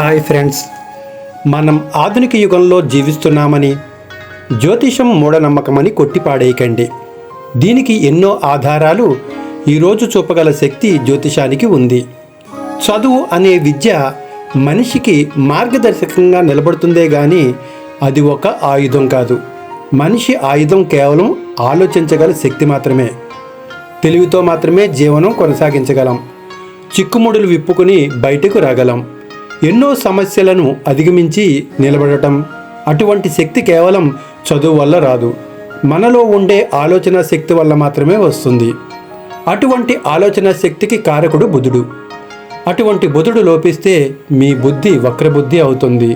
Hi friends, మనం ఆధునిక యుగంలో జీవిస్తున్నామని, జ్యోతిషం మూఢనమ్మకమని కొట్టిపాడేయకండి. దీనికి ఎన్నో ఆధారాలు ఈరోజు చూపగల శక్తి జ్యోతిషానికి ఉంది. చదువు అనే విద్య మనిషికి మార్గదర్శకంగా నిలబడుతుందే కానీ అది ఒక ఆయుధం కాదు. మనిషి ఆయుధం కేవలం ఆలోచించగల శక్తి మాత్రమే. తెలివితో మాత్రమే జీవనం కొనసాగించగలం. చిక్కుముడులు విప్పుకొని బయటకు రాగలం. ఎన్నో సమస్యలను అధిగమించి నిలబడటం, అటువంటి శక్తి కేవలం చదువు వల్ల రాదు. మనలో ఉండే ఆలోచన శక్తి వల్ల మాత్రమే వస్తుంది. అటువంటి ఆలోచన శక్తికి కారకుడు బుధుడు. అటువంటి బుధుడు లోపిస్తే మీ బుద్ధి వక్రబుద్ధి అవుతుంది.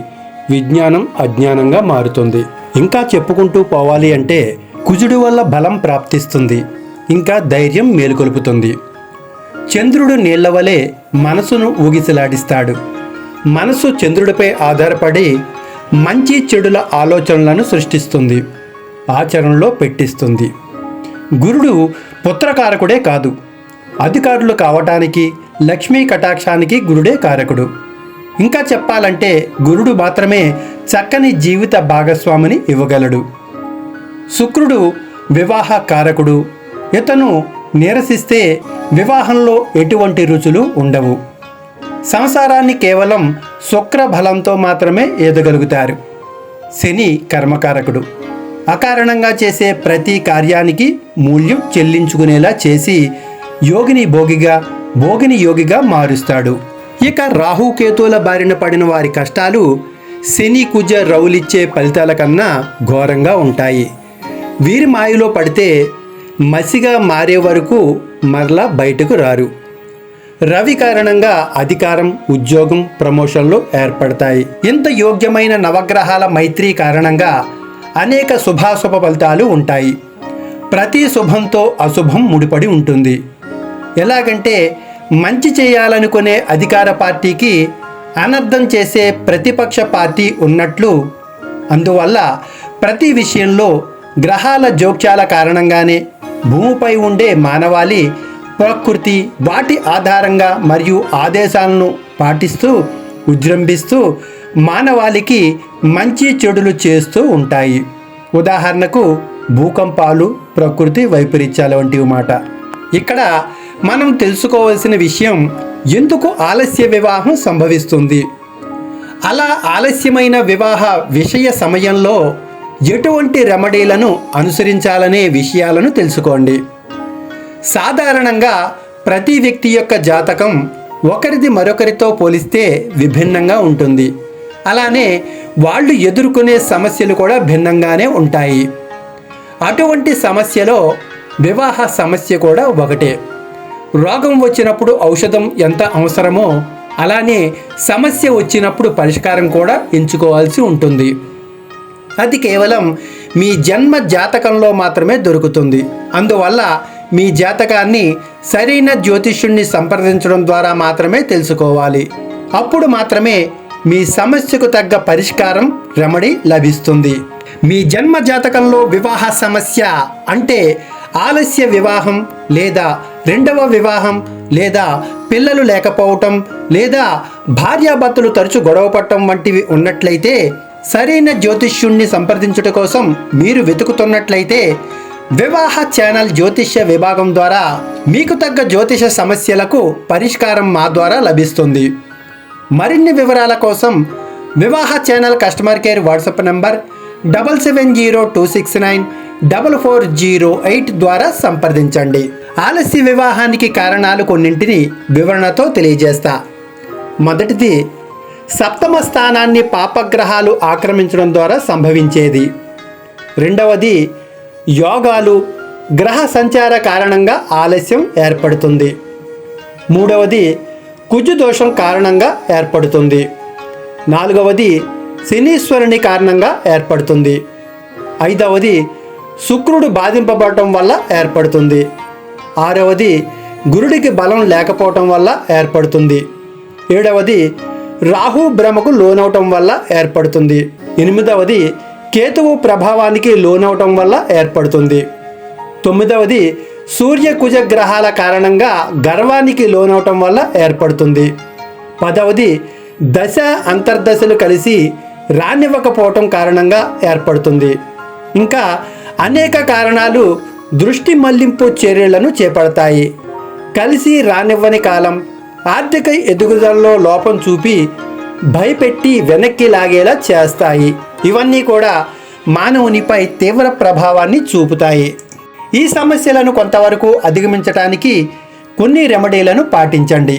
విజ్ఞానం అజ్ఞానంగా మారుతుంది. ఇంకా చెప్పుకుంటూ పోవాలి అంటే కుజుడు వల్ల బలం ప్రాప్తిస్తుంది. ఇంకా ధైర్యం మేలుకొలుపుతుంది. చంద్రుడు నీళ్ల వలె మనసును ఊగిసలాడిస్తాడు. మనసు చంద్రుడిపై ఆధారపడి మంచి చెడుల ఆలోచనలను సృష్టిస్తుంది, ఆచరణలో పెట్టిస్తుంది. గురుడు పుత్రకారకుడే కాదు, అధికారులు కావటానికి, లక్ష్మీ కటాక్షానికి గురుడే కారకుడు. ఇంకా చెప్పాలంటే గురుడు మాత్రమే చక్కని జీవిత భాగస్వామిని ఇవ్వగలడు. శుక్రుడు వివాహ కారకుడు. ఇతను నీరసిస్తే వివాహంలో ఎటువంటి రుచులు ఉండవు. సంసారాన్ని కేవలం శుక్ర బలంతో మాత్రమే ఏదగలుగుతారు. శని కర్మకారకుడు. అకారణంగా చేసే ప్రతి కార్యానికి మూల్యం చెల్లించుకునేలా చేసి యోగిని భోగిగా, భోగిని యోగిగా మారుస్తాడు. ఇక రాహుకేతువుల బారిన పడిన వారి కష్టాలు శని కుజ రౌలిచ్చే ఫలితాల కన్నా ఘోరంగా ఉంటాయి. వీరి మాయలో పడితే మసిగా మారే వరకు మరలా బయటకు రారు. రవి కారణంగా అధికారం, ఉద్యోగం, ప్రమోషన్లు ఏర్పడతాయి. ఇంత యోగ్యమైన నవగ్రహాల మైత్రి కారణంగా అనేక శుభాశుభ ఫలితాలు ఉంటాయి. ప్రతి శుభంతో అశుభం ముడిపడి ఉంటుంది. ఎలాగంటే మంచి చేయాలనుకునే అధికార పార్టీకి అనర్థం చేసే ప్రతిపక్ష పార్టీ ఉన్నట్లు. అందువల్ల ప్రతి విషయంలో గ్రహాల జోక్యాల కారణంగానే భూమిపై ఉండే మానవాళి ప్రకృతి వాటి ఆధారంగా మరియు ఆదేశాలను పాటిస్తూ విజృంభిస్తూ మానవాళికి మంచి చెడులు చేస్తూ ఉంటాయి. ఉదాహరణకు భూకంపాలు, ప్రకృతి వైపరీత్యాల వంటివి మాట. ఇక్కడ మనం తెలుసుకోవాల్సిన విషయం, ఎందుకు ఆలస్య వివాహం సంభవిస్తుంది, అలా ఆలస్యమైన వివాహ విషయ సమయంలో ఎటువంటి రెమెడీలను అనుసరించాలనే విషయాలను తెలుసుకోండి. సాధారణంగా ప్రతి వ్యక్తి యొక్క జాతకం ఒకరిది మరొకరితో పోలిస్తే విభిన్నంగా ఉంటుంది. అలానే వాళ్ళు ఎదుర్కొనే సమస్యలు కూడా భిన్నంగానే ఉంటాయి. అటువంటి సమస్యలో వివాహ సమస్య కూడా ఒకటే. రోగం వచ్చినప్పుడు ఔషధం ఎంత అవసరమో అలానే సమస్య వచ్చినప్పుడు పరిష్కారం కూడా ఎంచుకోవాల్సి ఉంటుంది. అది కేవలం మీ జన్మ జాతకంలో మాత్రమే దొరుకుతుంది. అందువల్ల మీ జాతకాన్ని సరైన జ్యోతిష్యుణ్ణి సంప్రదించడం ద్వారా మాత్రమే తెలుసుకోవాలి. అప్పుడు మాత్రమే మీ సమస్యకు తగ్గ పరిష్కారం, రెమెడీ లభిస్తుంది. మీ జన్మ జాతకంలో వివాహ సమస్య అంటే ఆలస్య వివాహం లేదా రెండవ వివాహం లేదా పిల్లలు లేకపోవటం లేదా భార్యాభర్తలు తరచు గొడవపడటం వంటివి ఉన్నట్లయితే, సరైన జ్యోతిష్యుణ్ణి సంప్రదించుట కోసం మీరు వెతుకుతున్నట్లయితే వివాహ ఛానల్ జ్యోతిష్య విభాగం ద్వారా మీకు తగ్గ జ్యోతిష సమస్యలకు పరిష్కారం మా ద్వారా లభిస్తుంది. మరిన్ని వివరాల కోసం వివాహ channel customer care WhatsApp number 7702694408 ద్వారా సంప్రదించండి. ఆలస్య వివాహానికి కారణాలు కొన్నింటిని వివరణతో తెలియజేస్తా. మొదటిది, సప్తమ స్థానాన్ని పాపగ్రహాలు ఆక్రమించడం ద్వారా సంభవించేది. రెండవది, యోగాలు, గ్రహ సంచార కారణంగా ఆలస్యం ఏర్పడుతుంది. మూడవది, కుజు దోషం కారణంగా ఏర్పడుతుంది. నాలుగవది, శనీశ్వరుని కారణంగా ఏర్పడుతుంది. ఐదవది, శుక్రుడు బాధింపబడటం వల్ల ఏర్పడుతుంది. ఆరవది, గురుడికి బలం లేకపోవటం వల్ల ఏర్పడుతుంది. ఏడవది, రాహు భ్రమకు లోనవటం వల్ల ఏర్పడుతుంది. ఎనిమిదవది, కేతువు ప్రభావానికి లోనవటం వల్ల ఏర్పడుతుంది. తొమ్మిదవది, సూర్య కుజ గ్రహాల కారణంగా గర్వానికి లోనవటం వల్ల ఏర్పడుతుంది. 10వది దశ అంతర్దశలు కలిసి రానివ్వకపోవటం కారణంగా ఏర్పడుతుంది. ఇంకా అనేక కారణాలు దృష్టి మళ్లింపు చర్యలను చేపడతాయి. కలిసి రానివ్వని కాలం ఆర్థిక ఎదుగుదలలో లోపం చూపి భయపెట్టి వెనక్కి లాగేలా చేస్తాయి. ఇవన్నీ కూడా మానవునిపై తీవ్ర ప్రభావాన్ని చూపుతాయి. ఈ సమస్యలను కొంతవరకు అధిగమించడానికి కొన్ని రెమెడీలను పాటించండి.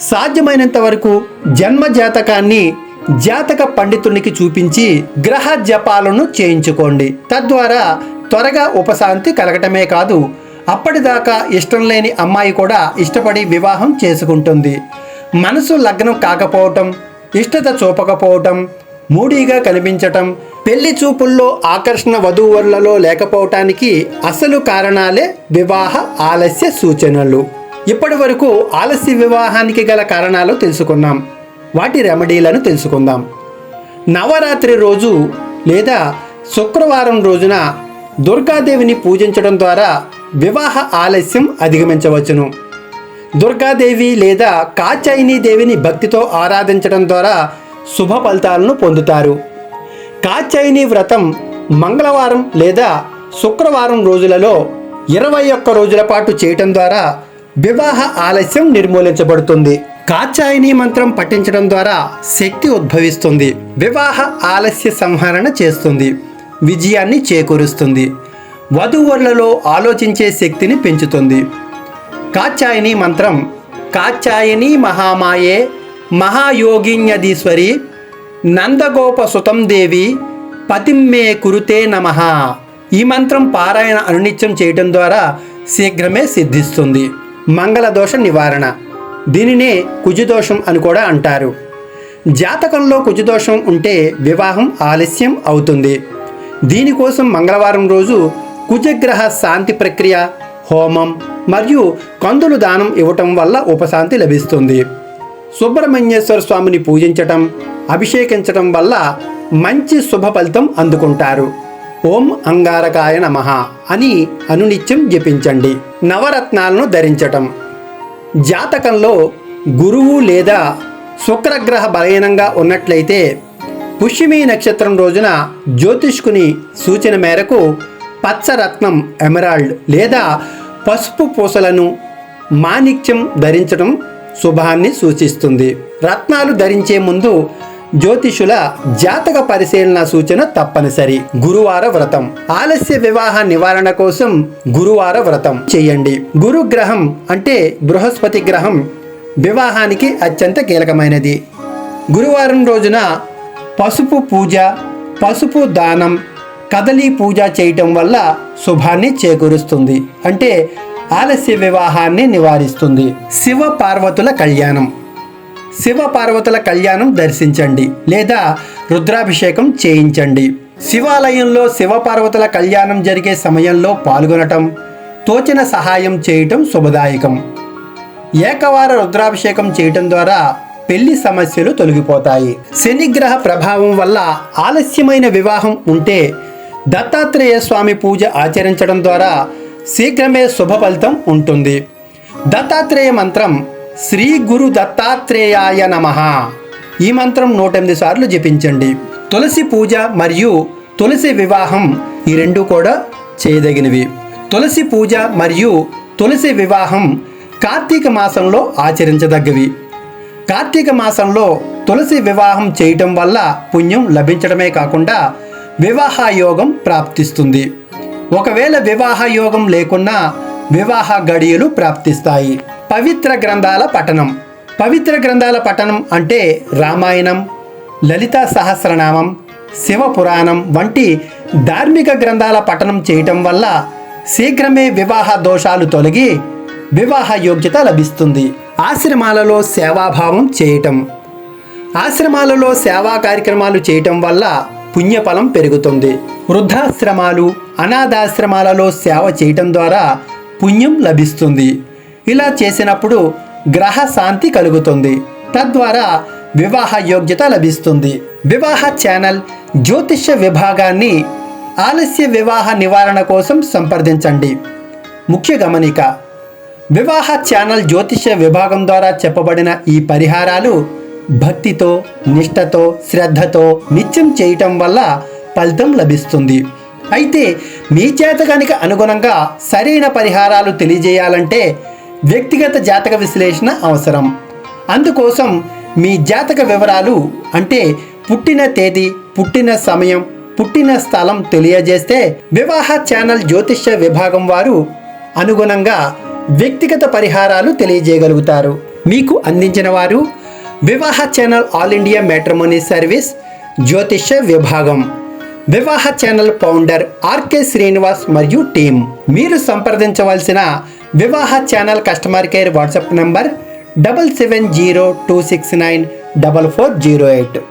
సాధ్యమైనంత వరకు జన్మ జాతకాన్ని జాతక పండితునికి చూపించి గ్రహ జపాలను చేయించుకోండి. తద్వారా త్వరగా ఉపశాంతి కలగటమే కాదు, అప్పటిదాకా ఇష్టం లేని అమ్మాయి కూడా ఇష్టపడి వివాహం చేసుకుంటుంది. మనసు లగ్నం కాకపోవటం, ఇష్టత చూపకపోవటం, మూడీగా కనిపించటం, పెళ్లి చూపుల్లో ఆకర్షణ వధూవరులలో లేకపోవటానికి అసలు కారణాలే వివాహ ఆలస్య సూచనలు. ఇప్పటి వరకు ఆలస్య వివాహానికి గల కారణాలు తెలుసుకున్నాం. వాటి రెమెడీలను తెలుసుకుందాం. నవరాత్రి రోజు లేదా శుక్రవారం రోజున దుర్గాదేవిని పూజించడం ద్వారా వివాహ ఆలస్యం అధిగమించవచ్చును. దుర్గాదేవి లేదా కాచాయిని దేవిని భక్తితో ఆరాధించడం ద్వారా శుభ ఫలితాలను పొందుతారు. కాచాయిని వ్రతం మంగళవారం లేదా శుక్రవారం రోజులలో 21 రోజుల పాటు చేయటం ద్వారా వివాహ ఆలస్యం నిర్మూలించబడుతుంది. కాచాయిని మంత్రం పఠించడం ద్వారా శక్తి ఉద్భవిస్తుంది. వివాహ ఆలస్య సంహరణ చేస్తుంది. విజయాన్ని చేకూరుస్తుంది. వధూవరులలో ఆలోచించే శక్తిని పెంచుతుంది. కాచాయిని మంత్రం కాచాయిని మహామాయే మహాయోగిన్యదీశ్వరి నందగోపసుతం దేవి పతిమ్మే కురుతే నమః. ఈ మంత్రం పారాయణ అనునిత్యం చేయటం ద్వారా శీఘ్రమే సిద్ధిస్తుంది. మంగళదోష నివారణ, దీనినే కుజదోషం అని కూడా అంటారు. జాతకంలో కుజదోషం ఉంటే వివాహం ఆలస్యం అవుతుంది. దీనికోసం మంగళవారం రోజు కుజగ్రహ శాంతి ప్రక్రియ, హోమం మరియు కందులు దానం ఇవ్వటం వల్ల ఉపశాంతి లభిస్తుంది. సుబ్రహ్మణ్యేశ్వర స్వామిని పూజించటం, అభిషేకించటం వల్ల మంచి శుభ ఫలితం అందుకుంటారు. ఓం అంగారకాయ నమః అని అనునిత్యం జపించండి. నవరత్నాలను ధరించటం. జాతకంలో గురువు లేదా శుక్రగ్రహ బలహీనంగా ఉన్నట్లయితే పుష్యమి నక్షత్రం రోజున జ్యోతిష్కుని సూచన మేరకు పచ్చరత్నం ఎమరాల్డ్ లేదా పసుపు పూసలను మాణిక్యం ధరించడం శుభాన్ని సూచిస్తుంది. రత్నాలు ధరించే ముందు జ్యోతిషుల జాతక పరిశీలన సూచన తప్పనిసరి. గురువార వ్రతం. ఆలస్య వివాహ నివారణ కోసం గురువార వ్రతం చేయండి. గురుగ్రహం అంటే బృహస్పతి గ్రహం వివాహానికి అత్యంత కీలకమైనది. గురువారం రోజున పసుపు పూజ, పసుపు దానం, కదలీ పూజ చేయటం వల్ల శుభాన్ని చేకూరుస్తుంది. అంటే ఆలస్య వివాహాన్ని నివారిస్తుంది. శివ పార్వతుల కళ్యాణం. శివ పార్వతుల కళ్యాణం దర్శించండి లేదా రుద్రాభిషేకం చేయించండి. శివాలయంలో శివ పార్వతుల కళ్యాణం జరిగే సమయంలో పాల్గొనటం, తోచిన సహాయం చేయటం శుభదాయకం. ఏకవార రుద్రాభిషేకం చేయటం ద్వారా పెళ్లి సమస్యలు తొలగిపోతాయి. శనిగ్రహ ప్రభావం వల్ల ఆలస్యమైన వివాహం ఉంటే దత్తాత్రేయ స్వామి పూజ ఆచరించడం ద్వారా శీఘ్రమే శుభ ఫలితం ఉంటుంది. దత్తాత్రేయ మంత్రం శ్రీ గురు దత్తాత్రేయాయ నమః. ఈ మంత్రం 108 సార్లు జపించండి. తులసి పూజ మరియు తులసి వివాహం ఈ రెండు కూడా చేయదగినవి. తులసి పూజ మరియు తులసి వివాహం కార్తీక మాసంలో ఆచరించదగ్గవి. కార్తీక మాసంలో తులసి వివాహం చేయటం వల్ల పుణ్యం లభించడమే కాకుండా వివాహ యోగం ప్రాప్తిస్తుంది. ఒకవేళ వివాహ యోగం లేకున్నా వివాహ గడియలు ప్రాప్తిస్తాయి. పవిత్ర గ్రంథాల పఠనం. పవిత్ర గ్రంథాల పఠనం అంటే రామాయణం, లలితా సహస్రనామం, శివపురాణం వంటి ధార్మిక గ్రంథాల పఠనం చేయటం వల్ల శీఘ్రమే వివాహ దోషాలు తొలగి వివాహ యోగ్యత లభిస్తుంది. ఆశ్రమాలలో సేవాభావం చేయటం. ఆశ్రమాలలో సేవా కార్యక్రమాలు చేయటం వల్ల పుణ్యఫలం పెరుగుతుంది. వృద్ధాశ్రమాలు, అనాథాశ్రమాలలో సేవ చేయటం ద్వారా పుణ్యం లభిస్తుంది. ఇలా చేసినప్పుడు గ్రహ శాంతి కలుగుతుంది. తద్వారా వివాహ యోగ్యత లభిస్తుంది. వివాహ ఛానల్ జ్యోతిష్య విభాగాన్ని ఆలస్య వివాహ నివారణ కోసం సంప్రదించండి. ముఖ్య గమనిక: వివాహ ఛానల్ జ్యోతిష్య విభాగం ద్వారా చెప్పబడిన ఈ పరిహారాలు భక్తితో, నిష్టతో, శ్రద్ధతో నిత్యం చేయటం వల్ల ఫలితం లభిస్తుంది. అయితే మీ జాతకానికి అనుగుణంగా సరైన పరిహారాలు తెలియజేయాలంటే వ్యక్తిగత జాతక విశ్లేషణ అవసరం. అందుకోసం మీ జాతక వివరాలు అంటే పుట్టిన తేదీ, పుట్టిన సమయం, పుట్టిన స్థలం తెలియజేస్తే వివాహ ఛానల్ జ్యోతిష్య విభాగం వారు అనుగుణంగా వ్యక్తిగత పరిహారాలు తెలియజేయగలుగుతారు. మీకు అందించిన వారు వివాహ channel all India matrimony service జ్యోతిష్య విభాగం, వివాహ ఛానల్ ఫౌండర్ ఆర్కే శ్రీనివాస్ మరియు టీం. మీరు సంప్రదించవలసిన వివాహ channel customer care WhatsApp number 7702694408.